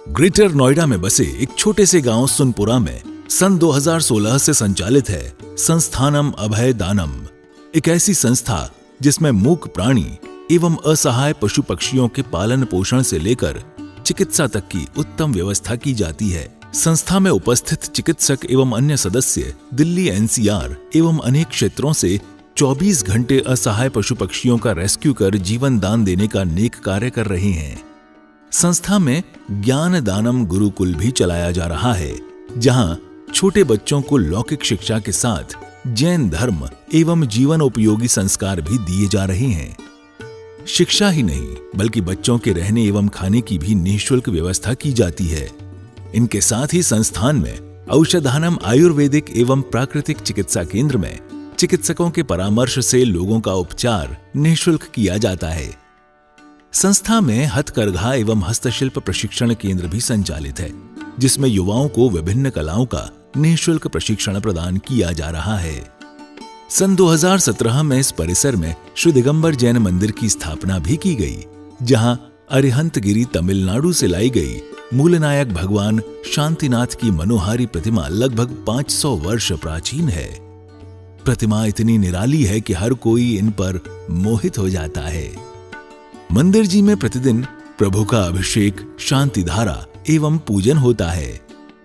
Greater Noida में बसे एक छोटे से गांव सुनपुरा में सन 2016 से संचालित है संस्थानम अभय दानम, एक ऐसी संस्था जिसमें मूक प्राणी एवं असहाय पशु पक्षियों के पालन पोषण से लेकर चिकित्सा तक की उत्तम व्यवस्था की जाती है। संस्था में उपस्थित चिकित्सक एवं अन्य सदस्य दिल्ली एनसीआर एवं अनेक क्षेत्रों से 24 घंटे असहाय पशु पक्षियों का रेस्क्यू कर जीवन दान देने का नेक कार्य कर रहे हैं। संस्था में ज्ञान दानम गुरुकुल भी चलाया जा रहा है, जहां छोटे बच्चों को लौकिक शिक्षा के साथ जैन धर्म एवं जीवन उपयोगी संस्कार भी दिए जा रहे हैं। शिक्षा ही नहीं बल्कि बच्चों के रहने एवं खाने की भी निःशुल्क व्यवस्था की जाती है। इनके साथ ही संस्थान में औषधानम आयुर्वेदिक एवं प्राकृतिक चिकित्सा केंद्र में चिकित्सकों के परामर्श से लोगों का उपचार निःशुल्क किया जाता है। संस्था में हथकरघा एवं हस्तशिल्प प्रशिक्षण केंद्र भी संचालित है, जिसमें युवाओं को विभिन्न कलाओं का निःशुल्क प्रशिक्षण प्रदान किया जा रहा है। सन 2017 में इस परिसर में श्री दिगंबर जैन मंदिर की स्थापना भी की गई, जहां अरिहंतगिरी तमिलनाडु से लाई गई मूलनायक भगवान शांतिनाथ की मनोहारी प्रतिमा लगभग 500 वर्ष प्राचीन है। प्रतिमा इतनी निराली है कि हर कोई इन पर मोहित हो जाता है। मंदिर जी में प्रतिदिन प्रभु का अभिषेक, शांति धारा एवं पूजन होता है।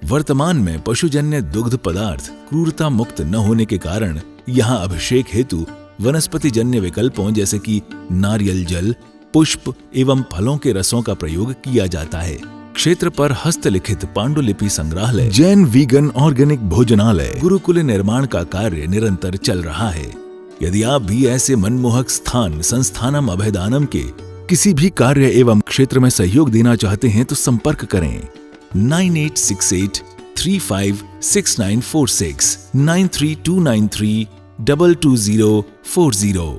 वर्तमान में पशुजन्य दुग्ध पदार्थ क्रूरता मुक्त न होने के कारण यहाँ अभिषेक हेतु वनस्पति जन्य विकल्पों जैसे कि नारियल जल, पुष्प एवं फलों के रसों का प्रयोग किया जाता है। क्षेत्र पर हस्तलिखित पांडुलिपि संग्रहालय, जैन वीगन ऑर्गेनिक भोजनालय, गुरुकुल निर्माण का कार्य निरंतर चल रहा है। यदि आप भी ऐसे मनमोहक स्थान संस्थानम अभयदानम के किसी भी कार्य एवं क्षेत्र में सहयोग देना चाहते हैं तो संपर्क करें 9868356946 9329322040।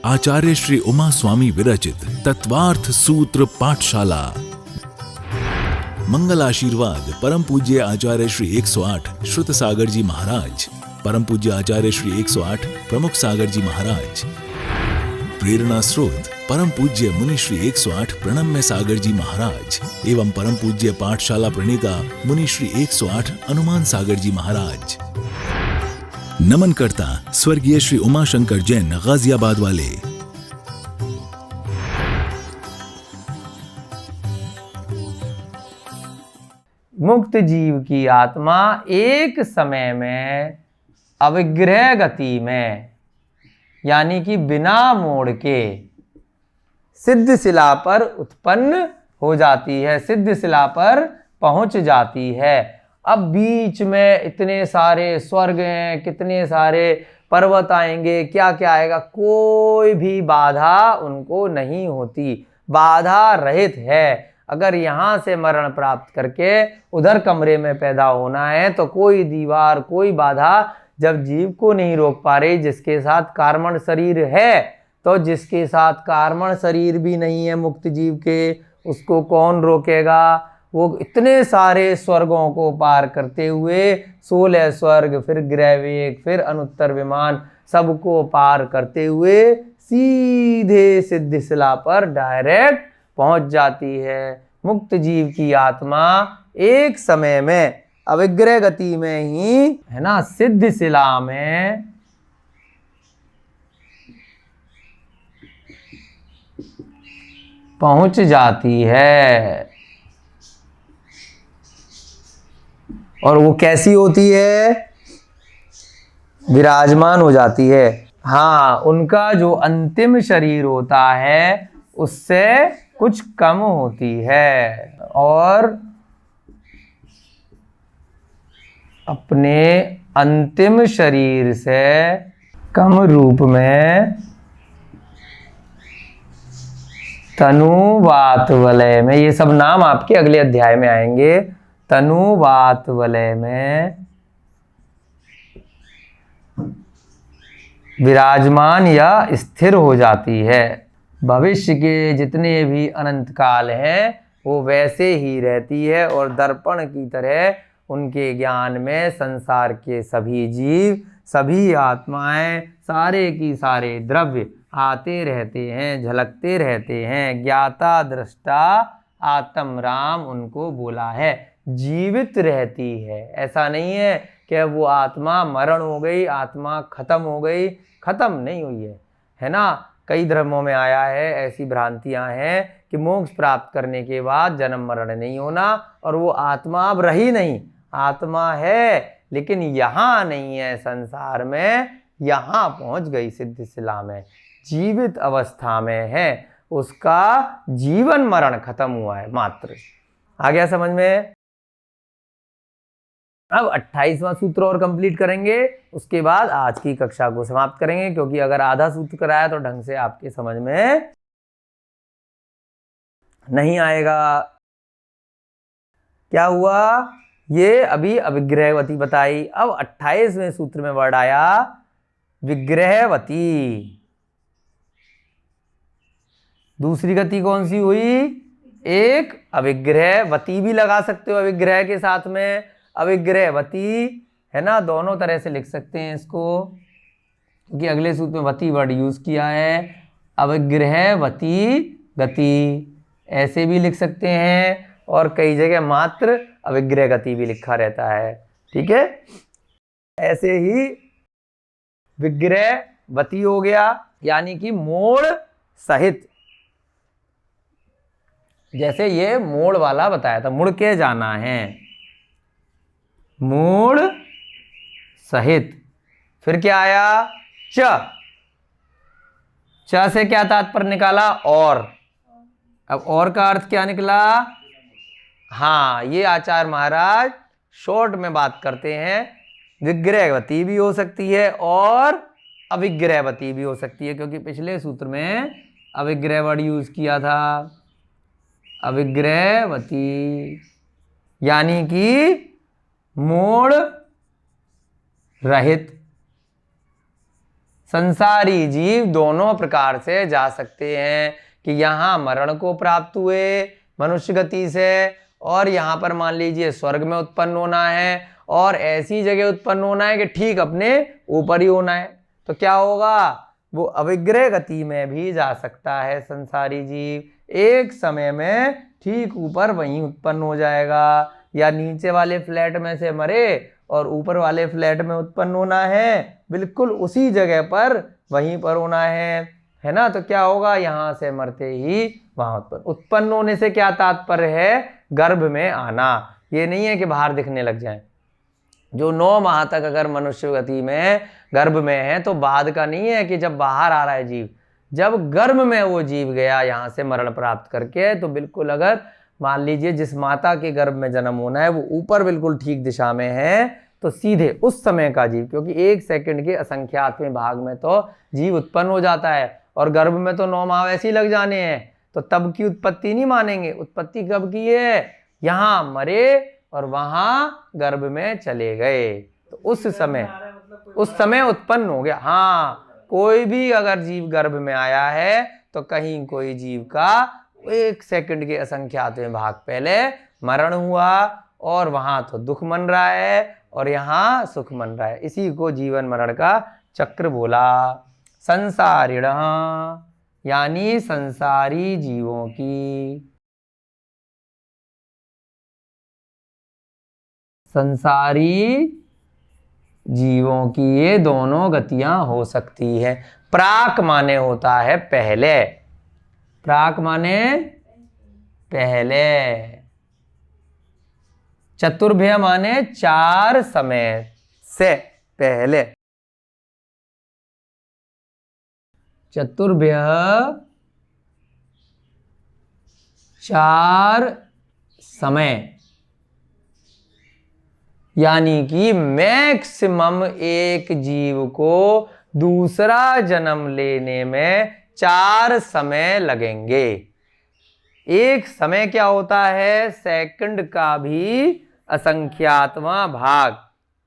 आचार्य श्री उमा स्वामी विरचित तत्वार्थ सूत्र पाठशाला। मंगल आशीर्वाद परम पूज्य आचार्य श्री 108 श्रुत सागर जी महाराज, परम पूज्य आचार्य श्री 108 प्रमुख सागर जी महाराज। प्रेरणा स्रोत परम पूज्य मुनि श्री 108 प्रणम्य सागर जी महाराज एवं परम पूज्य पाठशाला प्रणेता मुनि श्री 108 हनुमान सागर जी महाराज। नमन करता स्वर्गीय श्री उमाशंकर जैन गाजियाबाद वाले। मुक्त जीव की आत्मा एक समय में अविग्रह गति में, यानी कि बिना मोड़ के सिद्ध शिला पर उत्पन्न हो जाती है, सिद्ध शिला पर पहुंच जाती है। अब बीच में इतने सारे स्वर्ग हैं, कितने सारे पर्वत आएंगे, क्या क्या आएगा, कोई भी बाधा उनको नहीं होती, बाधा रहित है। अगर यहाँ से मरण प्राप्त करके उधर कमरे में पैदा होना है तो कोई दीवार, कोई बाधा जब जीव को नहीं रोक पा रही, जिसके साथ कार्मण शरीर है, तो जिसके साथ कार्मण शरीर भी नहीं है मुक्त जीव के, उसको कौन रोकेगा। वो इतने सारे स्वर्गों को पार करते हुए 16 स्वर्ग, फिर ग्रहवेग, फिर अनुत्तर विमान, सबको पार करते हुए सीधे सिद्ध शिला पर डायरेक्ट पहुंच जाती है। मुक्त जीव की आत्मा एक समय में अविग्रह गति में ही, है ना, सिद्ध शिला में पहुंच जाती है। और वो कैसी होती है? विराजमान हो जाती है। हाँ, उनका जो अंतिम शरीर होता है उससे कुछ कम होती है और अपने अंतिम शरीर से कम रूप में तनुवात वलय में, ये सब नाम आपके अगले अध्याय में आएंगे, तनुवात वलय में विराजमान या स्थिर हो जाती है। भविष्य के जितने भी अनंत काल हैं वो वैसे ही रहती है और दर्पण की तरह उनके ज्ञान में संसार के सभी जीव, सभी आत्माएं, सारे की सारे द्रव्य आते रहते हैं, झलकते रहते हैं। ज्ञाता दृष्टा आत्म राम उनको बोला है, जीवित रहती है। ऐसा नहीं है कि वो आत्मा मरण हो गई, आत्मा खत्म हो गई, खत्म नहीं हुई है ना। कई धर्मों में आया है, ऐसी भ्रांतियां हैं कि मोक्ष प्राप्त करने के बाद जन्म मरण नहीं होना, और वो आत्मा अब रही नहीं, आत्मा है लेकिन यहाँ नहीं है संसार में, यहाँ पहुंच गई सिद्ध शिला में, जीवित अवस्था में है, उसका जीवन मरण खत्म हुआ है मात्र। आ गया समझ में? अब 28वां सूत्र और कंप्लीट करेंगे, उसके बाद आज की कक्षा को समाप्त करेंगे, क्योंकि अगर आधा सूत्र कराया तो ढंग से आपके समझ में नहीं आएगा। क्या हुआ? ये अभी अविग्रहवती बताई। अब 28वें सूत्र में वर्ड आया विग्रहवती। दूसरी गति कौन सी हुई? एक अविग्रहवती भी लगा सकते हो अविग्रह के साथ में, अविग्रहवती है ना, दोनों तरह से लिख सकते हैं इसको, क्योंकि अगले सूत्र में वती वर्ड यूज किया है। अविग्रहवती गति ऐसे भी लिख सकते हैं, और कई जगह मात्र अविग्रह गति भी लिखा रहता है। ठीक है, ऐसे ही विग्रहवती हो गया, यानी कि मोड़ सहित। जैसे ये मोड़ वाला बताया था, मुड़ के जाना है, मोड़ सहित। फिर क्या आया? च से क्या तात्पर्य निकाला? और। अब और का अर्थ क्या निकला? हाँ, ये आचार्य महाराज शॉर्ट में बात करते हैं, विग्रहवती भी हो सकती है और अविग्रहवती भी हो सकती है, क्योंकि पिछले सूत्र में अविग्रह वर्ड यूज किया था। अविग्रहवती यानी कि मोड़ रहित। संसारी जीव दोनों प्रकार से जा सकते हैं, कि यहाँ मरण को प्राप्त हुए मनुष्य गति से, और यहाँ पर मान लीजिए स्वर्ग में उत्पन्न होना है, और ऐसी जगह उत्पन्न होना है कि ठीक अपने ऊपर ही होना है। तो क्या होगा? वो अविग्रह गति में भी जा सकता है संसारी जीव, एक समय में ठीक ऊपर वहीं उत्पन्न हो जाएगा, या नीचे वाले फ्लैट में से मरे और ऊपर वाले फ्लैट में उत्पन्न होना है, बिल्कुल उसी जगह पर वहीं पर होना है ना। तो क्या होगा? यहाँ से मरते ही वहां उत्पन्न होने से क्या तात्पर्य है? गर्भ में आना। ये नहीं है कि बाहर दिखने लग जाए। जो 9 माह तक अगर मनुष्य गति में गर्भ में है, तो बाद का नहीं है कि जब बाहर आ रहा है जीव, जब गर्भ में वो जीव गया यहाँ से मरण प्राप्त करके, तो बिल्कुल अगर मान लीजिए जिस माता के गर्भ में जन्म होना है वो ऊपर बिल्कुल ठीक दिशा में है, तो सीधे उस समय का जीव, क्योंकि 1 सेकंड के असंख्यातवें भाग में तो जीव उत्पन्न हो जाता है, और गर्भ में तो 9 माह वैसे ही लग जाने हैं, तो तब की उत्पत्ति नहीं मानेंगे। उत्पत्ति कब की है? यहाँ मरे और वहां गर्भ में चले गए, तो उस समय उत्पन्न हो गया। हाँ, कोई भी अगर जीव गर्भ में आया है, तो कहीं कोई जीव का 1 सेकंड के असंख्यातवें भाग पहले मरण हुआ, और वहां तो दुख मन रहा है और यहाँ सुख मन रहा है। इसी को जीवन मरण का चक्र बोला। संसारिण यानी संसारी जीवों की, संसारी जीवों की ये दोनों गतियां हो सकती है। प्राक माने होता है पहले, प्राक माने पहले, चतुर्भ्य माने 4 समय से पहले। चतुर्भ्य 4 समय, यानी कि मैक्सिमम एक जीव को दूसरा जन्म लेने में 4 समय लगेंगे। एक समय क्या होता है? सेकंड का भी असंख्यातवां भाग,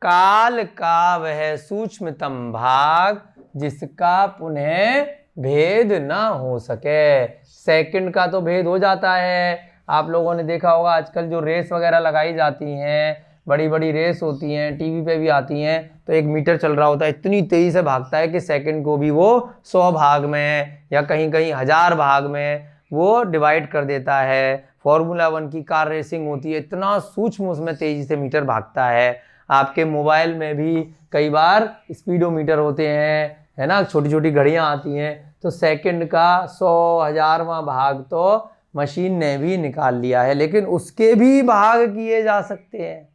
काल का वह सूक्ष्मतम भाग जिसका पुनः भेद ना हो सके। सेकंड का तो भेद हो जाता है। आप लोगों ने देखा होगा आजकल जो रेस वगैरह लगाई जाती हैं, बड़ी बड़ी रेस होती हैं, टीवी पे भी आती हैं, तो 1 मीटर चल रहा होता है, इतनी तेजी से भागता है कि सेकंड को भी वो 100 भाग में या कहीं कहीं 1000 भाग में वो डिवाइड कर देता है। फॉर्मूला 1 की कार रेसिंग होती है, इतना सूक्ष्म उसमें तेजी से मीटर भागता है। आपके मोबाइल में भी कई बार स्पीडोमीटर होते हैं, है ना, छोटी छोटी घड़ियां आती हैं, तो सेकंड का 100,000वां भाग तो मशीन ने भी निकाल लिया है, लेकिन उसके भी भाग किए जा सकते हैं।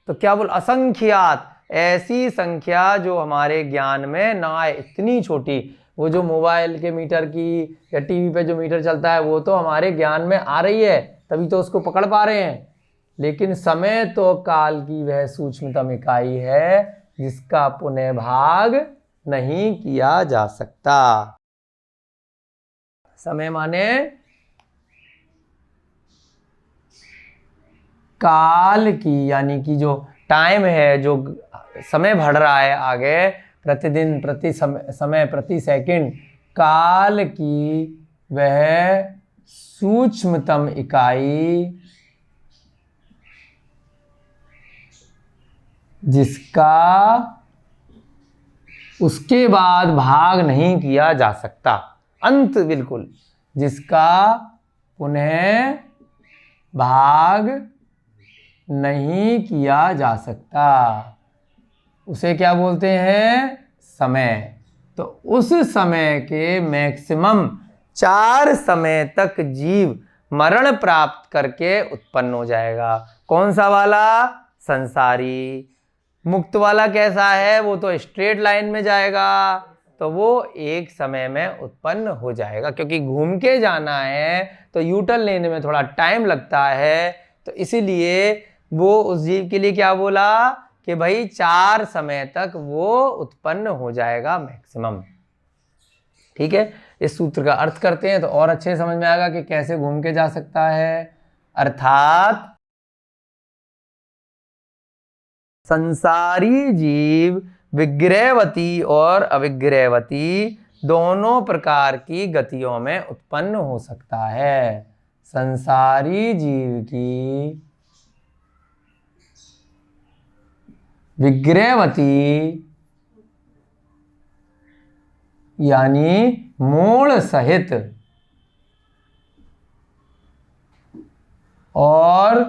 तो क्या बोल, असंख्यात, ऐसी संख्या जो हमारे ज्ञान में ना आए, इतनी छोटी। वो जो मोबाइल के मीटर की या टीवी पे जो मीटर चलता है वो तो हमारे ज्ञान में आ रही है, तभी तो उसको पकड़ पा रहे हैं, लेकिन समय तो काल की वह सूक्ष्मतम इकाई है जिसका पुनः भाग नहीं किया जा सकता। समय माने काल की, यानी कि जो टाइम है, जो समय बढ़ रहा है आगे, प्रतिदिन, प्रति समय, प्रति सेकंड, काल की वह सूक्ष्मतम इकाई जिसका उसके बाद भाग नहीं किया जा सकता, अंत बिल्कुल, जिसका पुनः भाग नहीं किया जा सकता, उसे क्या बोलते हैं, समय। तो उस समय के मैक्सिमम 4 समय तक जीव मरण प्राप्त करके उत्पन्न हो जाएगा। कौन सा वाला, संसारी। मुक्त वाला कैसा है, वो तो स्ट्रेट लाइन में जाएगा, तो वो एक समय में उत्पन्न हो जाएगा, क्योंकि घूम के जाना है तो यूटर्न लेने में थोड़ा टाइम लगता है, तो इसीलिए वो उस जीव के लिए क्या बोला कि भाई 4 समय तक वो उत्पन्न हो जाएगा मैक्सिमम। ठीक है, इस सूत्र का अर्थ करते हैं तो और अच्छे समझ में आएगा कि कैसे घूम के जा सकता है। अर्थात संसारी जीव विग्रहवती और अविग्रहवती दोनों प्रकार की गतियों में उत्पन्न हो सकता है। संसारी जीव की विग्रहवती यानी मोड़ सहित और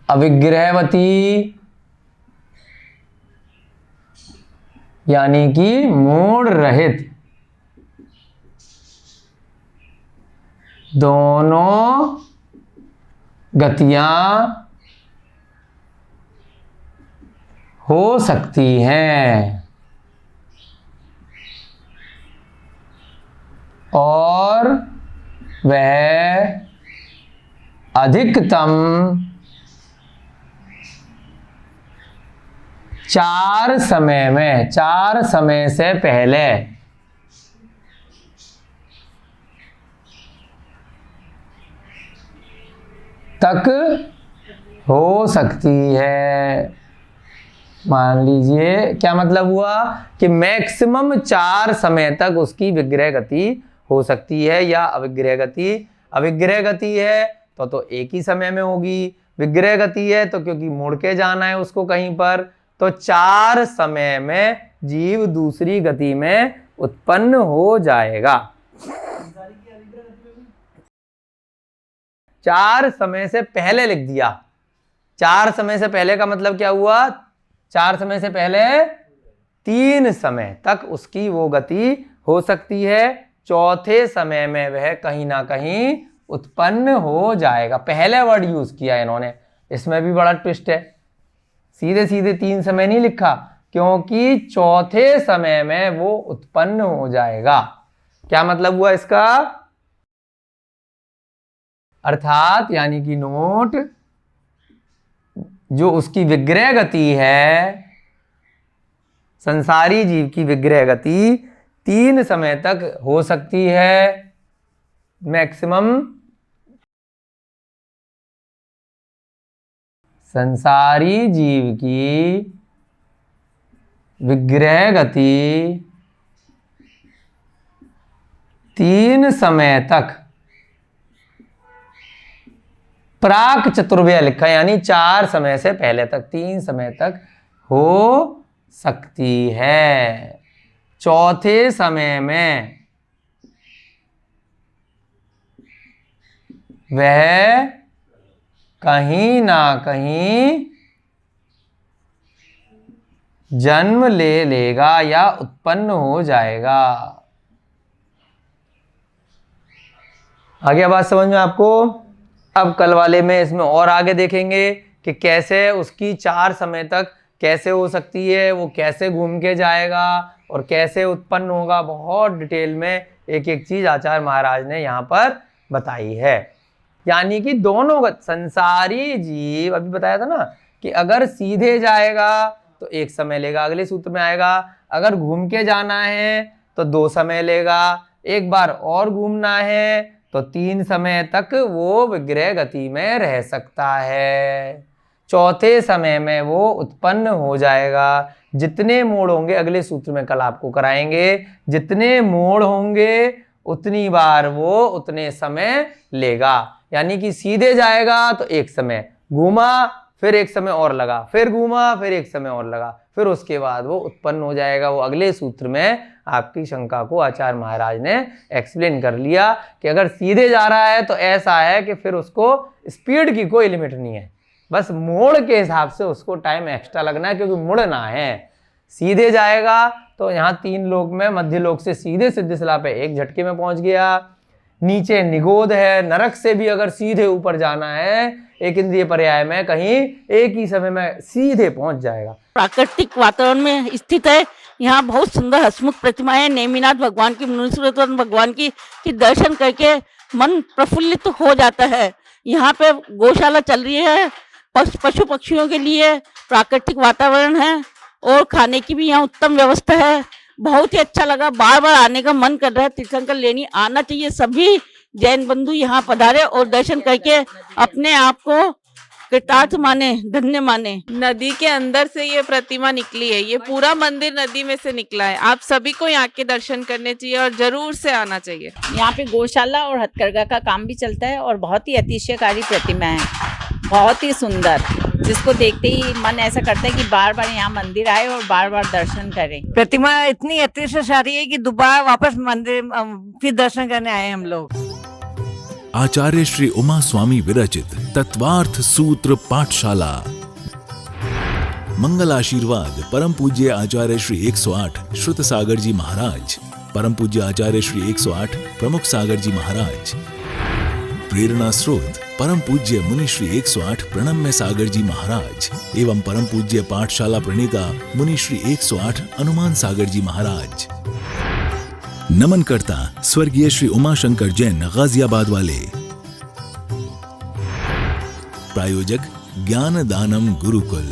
अविग्रहवती यानी कि मोड़ रहित, दोनों गतियां हो सकती हैं और वह अधिकतम 4 समय में, 4 समय से पहले तक हो सकती है। मान लीजिए, क्या मतलब हुआ कि मैक्सिमम 4 समय तक उसकी विग्रह गति हो सकती है या अविग्रह गति। अविग्रह गति है तो एक ही समय में होगी, विग्रह गति है तो क्योंकि मुड़ के जाना है उसको कहीं पर, तो 4 समय में जीव दूसरी गति में उत्पन्न हो जाएगा। 4 समय से पहले लिख दिया। 4 समय से पहले का मतलब क्या हुआ, 4 समय से पहले 3 समय तक उसकी वो गति हो सकती है, चौथे समय में वह कहीं ना कहीं उत्पन्न हो जाएगा। पहले वर्ड यूज किया इन्होंने, इसमें भी बड़ा ट्विस्ट है, सीधे सीधे 3 समय नहीं लिखा, क्योंकि चौथे समय में वो उत्पन्न हो जाएगा। क्या मतलब हुआ इसका, अर्थात यानी कि नोट, जो उसकी विग्रह गति है, संसारी जीव की विग्रह गति 3 समय तक हो सकती है मैक्सिमम। संसारी जीव की विग्रह गति 3 समय तक प्राक चतुर्व्यय लिखा है, यानी 4 समय से पहले तक, 3 समय तक हो सकती है। चौथे समय में वह कहीं ना कहीं जन्म ले लेगा या उत्पन्न हो जाएगा। आ गया बात समझ में आपको? अब कल वाले में इसमें और आगे देखेंगे कि कैसे उसकी 4 समय तक कैसे हो सकती है, वो कैसे घूम के जाएगा और कैसे उत्पन्न होगा। बहुत डिटेल में एक एक चीज आचार्य महाराज ने यहाँ पर बताई है। यानी कि दोनों संसारी जीव, अभी बताया था ना कि अगर सीधे जाएगा तो 1 समय लेगा, अगले सूत्र में आएगा। अगर घूम के जाना है तो 2 समय लेगा, एक बार और घूमना है तो 3 समय तक वो विग्रह गति में रह सकता है। चौथे समय में वो उत्पन्न हो जाएगा। जितने मोड़ होंगे, अगले सूत्र में कल आपको कराएंगे, जितने मोड़ होंगे उतनी बार वो उतने समय लेगा। यानी कि सीधे जाएगा तो 1 समय, घूमा फिर 1 समय और लगा, फिर घूमा फिर 1 समय और लगा, फिर उसके बाद वो उत्पन्न हो जाएगा। वो अगले सूत्र में आपकी शंका को आचार्य महाराज ने एक्सप्लेन कर लिया कि अगर सीधे जा रहा है तो ऐसा है कि फिर उसको स्पीड की कोई लिमिट नहीं है, बस मोड़ के हिसाब से उसको टाइम एक्स्ट्रा लगना है, क्योंकि मुड़ना है। सीधे जाएगा तो यहाँ 3 लोक में मध्य लोक से सीधे सिद्धिशिला पे 1 झटके में पहुंच गया। नीचे निगोद है, नरक से भी अगर सीधे ऊपर जाना है एक इंद्रिय पर्याय में, कहीं एक ही समय में सीधे पहुंच जाएगा। प्राकृतिक वातावरण में स्थित है। यहाँ बहुत सुंदर हसमुख प्रतिमाएं, नेमिनाथ भगवान की, मुनीश्वरत्व भगवान की दर्शन करके मन प्रफुल्लित हो जाता है। यहाँ पे गौशाला चल रही है, पशु पक्षियों के लिए प्राकृतिक वातावरण है और खाने की भी यहाँ उत्तम व्यवस्था है। बहुत ही अच्छा लगा, बार बार आने का मन कर रहा है। तीर्थंकर लेनी आना चाहिए। सभी जैन बंधु यहाँ पधारे और दर्शन करके अपने आप को कृतार्थ माने, धन्य माने। नदी के अंदर से ये प्रतिमा निकली है, ये पूरा मंदिर नदी में से निकला है। आप सभी को यहाँ के दर्शन करने चाहिए और जरूर से आना चाहिए। यहाँ पे गौशाला और हथकरघा का काम भी चलता है और बहुत ही अतिशयकारी प्रतिमा है, बहुत ही सुंदर, जिसको देखते ही मन ऐसा करता है कि बार बार यहाँ मंदिर आए और बार बार दर्शन करें। प्रतिमा इतनी अतिशयकारी है कि दोबारा वापस मंदिर फिर दर्शन करने आए हम लोग। आचार्य श्री उमा स्वामी विरचित तत्वार्थ सूत्र पाठशाला। मंगल आशीर्वाद परम पूज्य आचार्य श्री 108 श्रुत सागर जी महाराज, परम पूज्य आचार्य श्री 108 प्रमुख सागर जी महाराज। प्रेरणा स्रोत परम पूज्य मुनि श्री 108 प्रणम्य सागर जी महाराज एवं परम पूज्य पाठशाला प्रणेता मुनि श्री 108 अनुमान सागर जी महाराज। नमन करता स्वर्गीय श्री उमाशंकर जैन गाजियाबाद वाले। प्रायोजक ज्ञान दानम गुरुकुल।